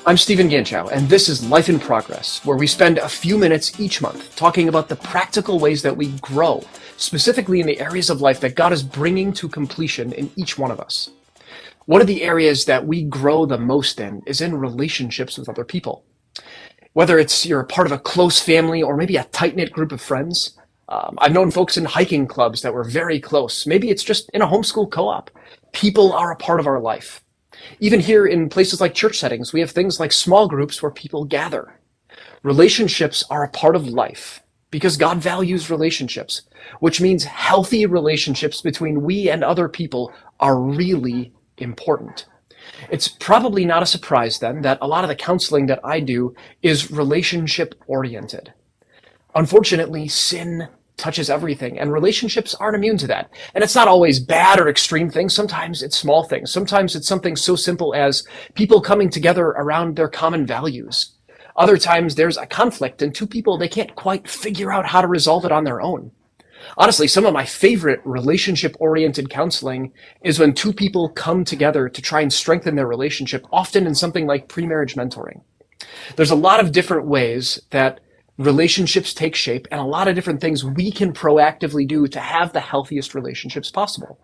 I'm Stephen Ganschow, and this is Life in Progress, where we spend a few minutes each month talking about the practical ways that we grow, specifically in the areas of life that God is bringing to completion in each one of us. One of the areas that we grow the most in is in relationships with other people. Whether it's you're a part of a close family or maybe a tight-knit group of friends. I've known folks in hiking clubs that were very close. Maybe it's just in a homeschool co-op. People are a part of our life. Even here in places like church settings, we have things like small groups where people gather. Relationships are a part of life because God values relationships, which means healthy relationships between we and other people are really important. It's probably not a surprise then that a lot of the counseling that I do is relationship oriented. Unfortunately, sin touches everything, and relationships aren't immune to that. And it's not always bad or extreme things. Sometimes it's small things. Sometimes it's something so simple as people coming together around their common values. Other times there's a conflict and two people, they can't quite figure out how to resolve it on their own. Honestly, some of my favorite relationship-oriented counseling is when two people come together to try and strengthen their relationship, often in something like pre-marriage mentoring. There's a lot of different ways that relationships take shape and a lot of different things we can proactively do to have the healthiest relationships possible.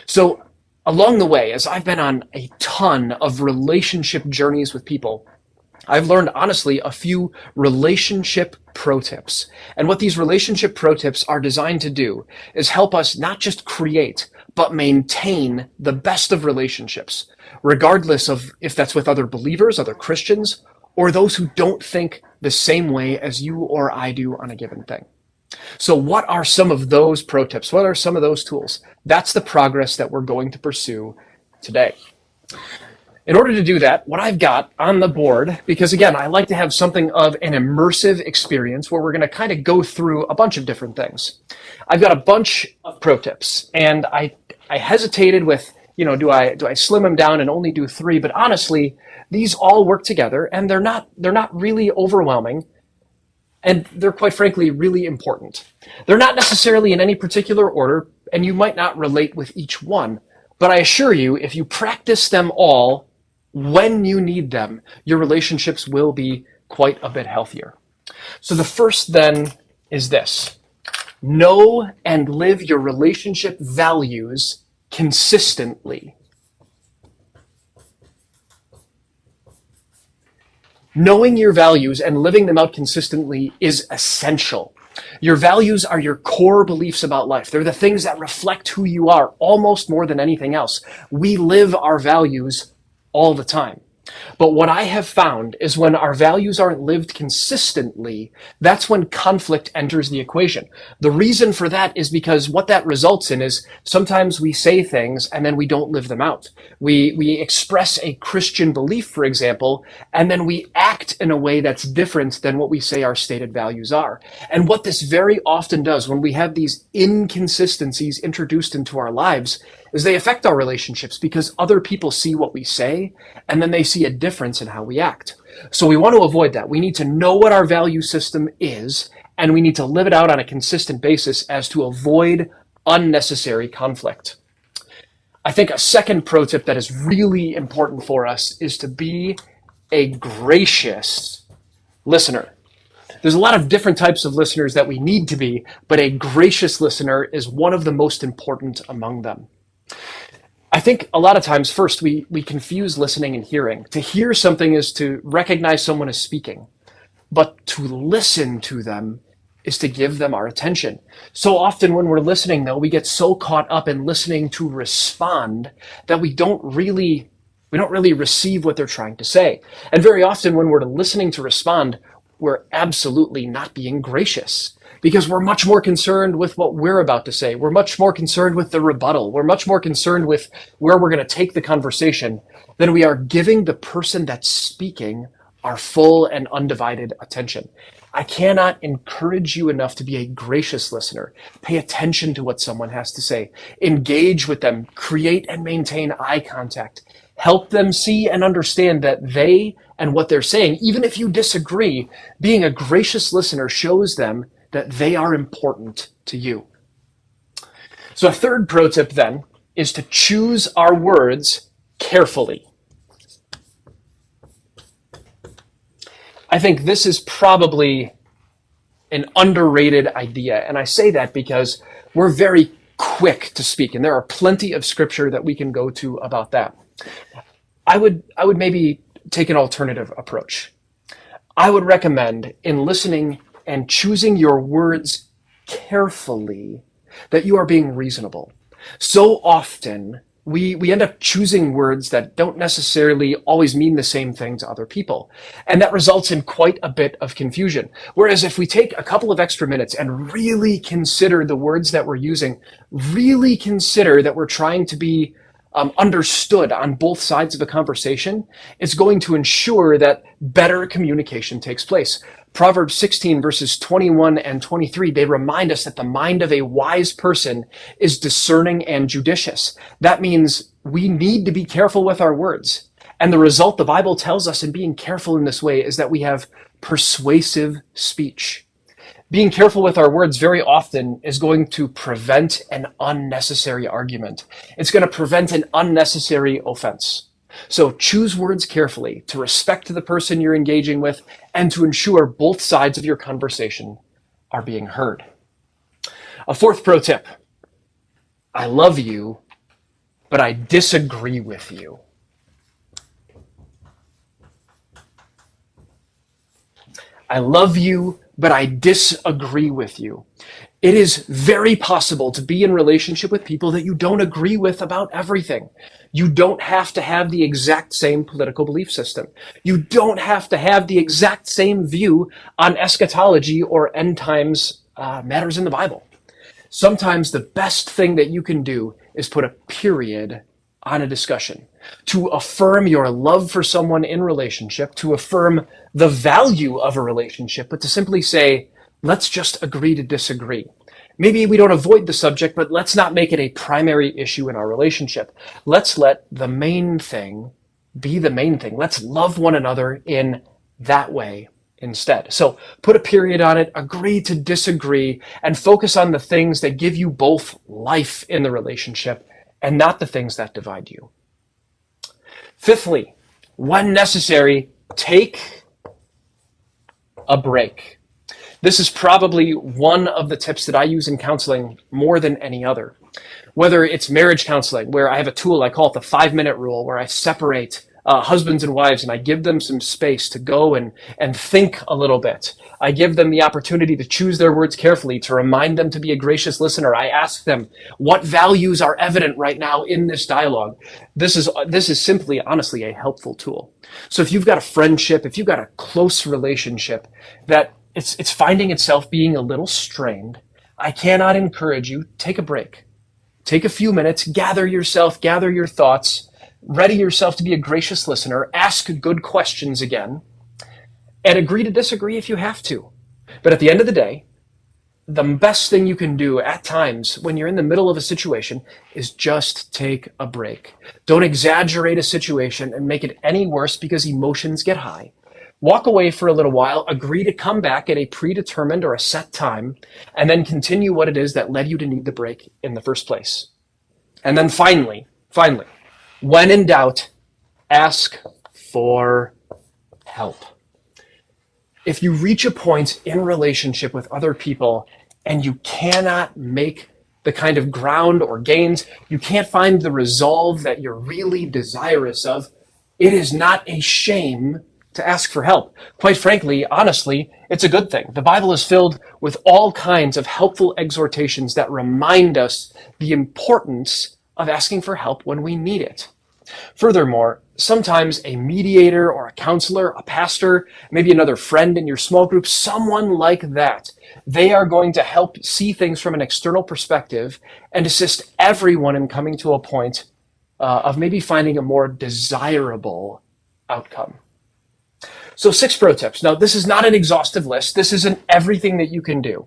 So along the way, as I've been on a ton of relationship journeys with people, I've learned, honestly, a few relationship pro tips. And what these relationship pro tips are designed to do is help us not just create, but maintain the best of relationships, regardless of if that's with other believers, other Christians, or those who don't think the same way as you or I do on a given thing. So what are some of those pro tips? What are some of those tools? That's the progress that we're going to pursue today. In order to do that, what I've got on the board, because again, I like to have something of an immersive experience where we're going to kind of go through a bunch of different things. I've got a bunch of pro tips, and I hesitated with, do I slim them down and only do 3? But honestly, these all work together, and they're not really overwhelming, and they're quite frankly really important. They're not necessarily in any particular order, and you might not relate with each one, but I assure you, if you practice them all when you need them, your relationships will be quite a bit healthier. So the first then is this: know and live your relationship values consistently. Knowing your values and living them out consistently is essential. Your values are your core beliefs about life. They're the things that reflect who you are almost more than anything else. We live our values all the time. But what I have found is when our values aren't lived consistently, that's when conflict enters the equation. The reason for that is because what that results in is sometimes we say things and then we don't live them out. We express a Christian belief, for example, and then we act in a way that's different than what we say our stated values are. And what this very often does when we have these inconsistencies introduced into our lives is they affect our relationships because other people see what we say and then they see a difference in how we act. So we want to avoid that. We need to know what our value system is, and we need to live it out on a consistent basis as to avoid unnecessary conflict. I think a second pro tip that is really important for us is to be a gracious listener. There's a lot of different types of listeners that we need to be, but a gracious listener is one of the most important among them. I think a lot of times, first, we confuse listening and hearing. To hear something is to recognize someone as speaking, but to listen to them is to give them our attention. So often when we're listening, though, we get so caught up in listening to respond that we don't really receive what they're trying to say. And very often when we're listening to respond, we're absolutely not being gracious, because we're much more concerned with what we're about to say. We're much more concerned with the rebuttal. We're much more concerned with where we're going to take the conversation than we are giving the person that's speaking our full and undivided attention. I cannot encourage you enough to be a gracious listener. Pay attention to what someone has to say. Engage with them. Create and maintain eye contact. Help them see and understand that they and what they're saying, even if you disagree, being a gracious listener shows them that they are important to you. So a third pro tip then is to choose our words carefully. I think this is probably an underrated idea, and I say that because we're very quick to speak, and there are plenty of scripture that we can go to about that. I would maybe take an alternative approach. I would recommend, in listening and choosing your words carefully, that you are being reasonable. So often, we end up choosing words that don't necessarily always mean the same thing to other people. And that results in quite a bit of confusion. Whereas if we take a couple of extra minutes and really consider the words that we're using, really consider that we're trying to be understood on both sides of a conversation, it's going to ensure that better communication takes place. Proverbs 16 verses 21 and 23, they remind us that the mind of a wise person is discerning and judicious. That means we need to be careful with our words. And the result the Bible tells us in being careful in this way is that we have persuasive speech. Being careful with our words very often is going to prevent an unnecessary argument. It's going to prevent an unnecessary offense. So choose words carefully to respect the person you're engaging with and to ensure both sides of your conversation are being heard. A fourth pro tip: I love you, but I disagree with you. I love you, but I disagree with you. It is very possible to be in relationship with people that you don't agree with about everything. You don't have to have the exact same political belief system. You don't have to have the exact same view on eschatology or end times matters in the Bible. Sometimes the best thing that you can do is put a period on a discussion to affirm your love for someone in relationship, to affirm the value of a relationship, but to simply say, let's just agree to disagree. Maybe we don't avoid the subject, but let's not make it a primary issue in our relationship. Let's let the main thing be the main thing. Let's love one another in that way instead. So put a period on it, agree to disagree, and focus on the things that give you both life in the relationship and not the things that divide you. Fifthly, when necessary, take a break. This is probably one of the tips that I use in counseling more than any other. Whether it's marriage counseling, where I have a tool, I call it the 5-minute rule, where I separate husbands and wives and I give them some space to go and think a little bit. I give them the opportunity to choose their words carefully, to remind them to be a gracious listener. I ask them, what values are evident right now in this dialogue? This is simply, honestly, a helpful tool. So if you've got a friendship, if you've got a close relationship that it's finding itself being a little strained, I cannot encourage you, take a break. Take a few minutes, gather yourself, gather your thoughts, ready yourself to be a gracious listener, ask good questions again, and agree to disagree if you have to. But at the end of the day, the best thing you can do at times when you're in the middle of a situation is just take a break. Don't exaggerate a situation and make it any worse because emotions get high. Walk away for a little while, agree to come back at a predetermined or a set time, and then continue what it is that led you to need the break in the first place. And then finally, when in doubt, ask for help. If you reach a point in relationship with other people and you cannot make the kind of ground or gains, you can't find the resolve that you're really desirous of, it is not a shame to ask for help. Quite frankly, honestly, it's a good thing. The Bible is filled with all kinds of helpful exhortations that remind us the importance of asking for help when we need it. Furthermore, sometimes a mediator or a counselor, a pastor, maybe another friend in your small group, someone like that, they are going to help see things from an external perspective and assist everyone in coming to a point of maybe finding a more desirable outcome. So 6 pro tips. Now, this is not an exhaustive list. This isn't everything that you can do.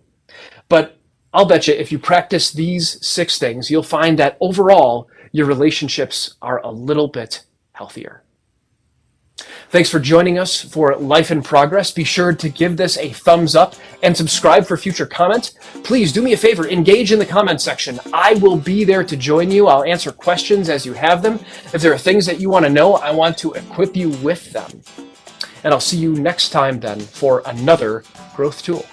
But I'll bet you if you practice these 6 things, you'll find that overall, your relationships are a little bit healthier. Thanks for joining us for Life in Progress. Be sure to give this a thumbs up and subscribe for future comments. Please do me a favor, engage in the comment section. I will be there to join you. I'll answer questions as you have them. If there are things that you want to know, I want to equip you with them. And I'll see you next time then for another growth tool.